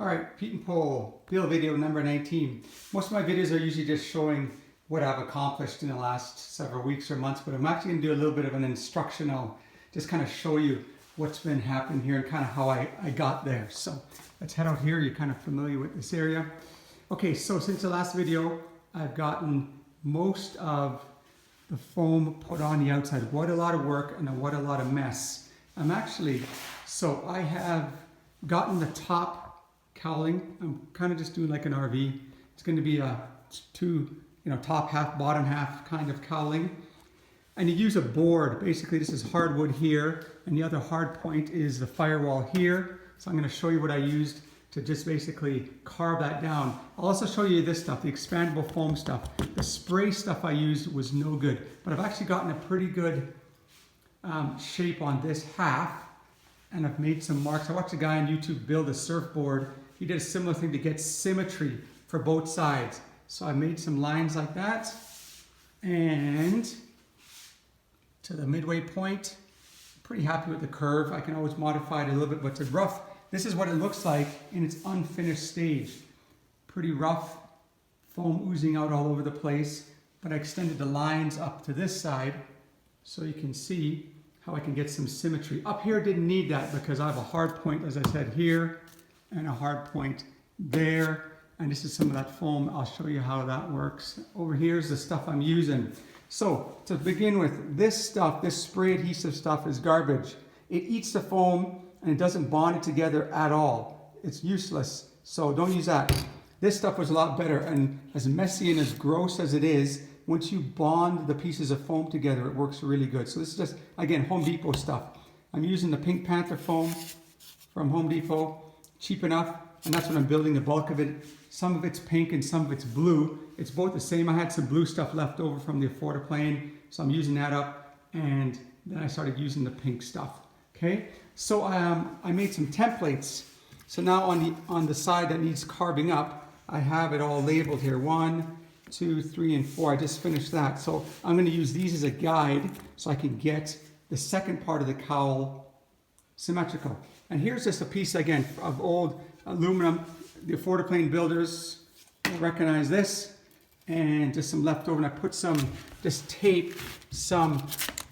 Alright, Pietenpol Build video number 19. Most of my videos are usually just showing what I've accomplished in the last several weeks or months, but I'm actually going to do a little bit of an instructional, just kind of show you what's been happening here and kind of how I got there. So let's head out here. You're kind of familiar with this area. Okay, so since the last video, I've gotten most of the foam put on the outside. What a lot of work and what a lot of mess. I have gotten the top cowling. I'm kind of just doing like an RV. It's going to be a top half, bottom half kind of cowling. And you use a board. Basically, this is hardwood here, and the other hard point is the firewall here. So I'm going to show you what I used to just basically carve that down. I'll also show you this stuff, the expandable foam stuff. The spray stuff I used was no good, but I've actually gotten a pretty good shape on this half, and I've made some marks. I watched a guy on YouTube build a surfboard. He did a similar thing to get symmetry for both sides. So I made some lines like that, and to the midway point, pretty happy with the curve. I can always modify it a little bit, but it's rough. This is what it looks like in its unfinished stage. Pretty rough, foam oozing out all over the place, but I extended the lines up to this side so you can see how I can get some symmetry. Up here didn't need that because I have a hard point, as I said, here, and a hard point there. And this is some of that foam. I'll show you how that works. Over here is the stuff I'm using. So to begin with, this stuff, this spray adhesive stuff is garbage. It eats the foam and it doesn't bond it together at all. It's useless, so don't use that. This stuff was a lot better, and as messy and as gross as it is, once you bond the pieces of foam together, it works really good. So this is just, again, Home Depot stuff. I'm using the Pink Panther foam from Home Depot, cheap enough, and that's what I'm building the bulk of it. Some of it's pink and some of it's blue. It's both the same. I had some blue stuff left over from the affordaplane, so I'm using that up, and then I started using the pink stuff. Okay, so I made some templates. So now on the side that needs carving up, I have it all labeled here. 1, 2, 3, and 4. I just finished that. So I'm going to use these as a guide so I can get the second part of the cowl symmetrical. And here's just a piece again of old aluminum. The affordaplane builders will recognize this, and just some leftover. And I put some, just tape some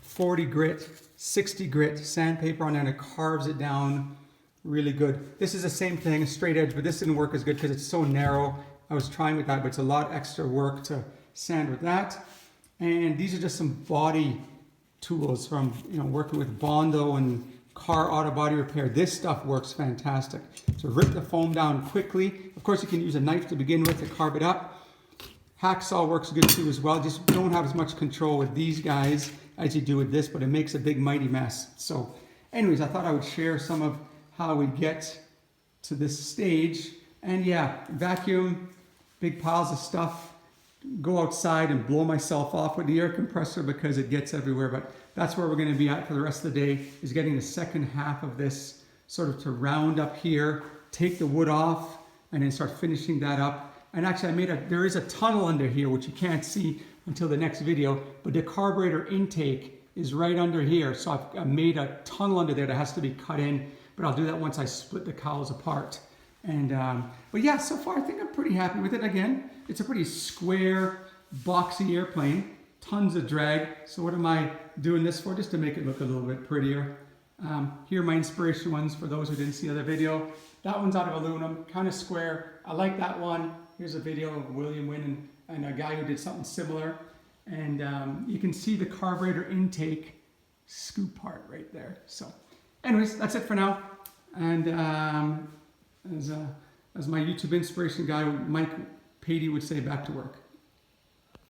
40 grit, 60 grit sandpaper on there, and it carves it down really good. This is the same thing, a straight edge, but this didn't work as good because it's so narrow. I was trying with that, but it's a lot extra work to sand with that. And these are just some body tools from working with Bondo and car auto body repair. This stuff works fantastic. So rip the foam down quickly. Of course, you can use a knife to begin with to carve it up. Hacksaw works good too as well. Just don't have as much control with these guys as you do with this, but it makes a big mighty mess. So anyways, I thought I would share some of how we get to this stage. And yeah, vacuum, big piles of stuff, go outside and blow myself off with the air compressor because it gets everywhere. But that's where we're going to be at for the rest of the day, is getting the second half of this sort of to round up here, take the wood off, and then start finishing that up. And actually there is a tunnel under here, which you can't see until the next video, but the carburetor intake is right under here. So I've made a tunnel under there that has to be cut in, but I'll do that once I split the cowls apart. And but yeah, so far I think I'm pretty happy with it. Again, it's a pretty square, boxy airplane, tons of drag. So what am I doing this for? Just to make it look a little bit prettier. Here are my inspiration ones for those who didn't see the other video. That one's out of aluminum, kind of square. I like that one. Here's a video of William Wynn and a guy who did something similar. And you can see the carburetor intake scoop part right there. So anyways, that's it for now. And as my YouTube inspiration guy, Mike Patey would say, back to work.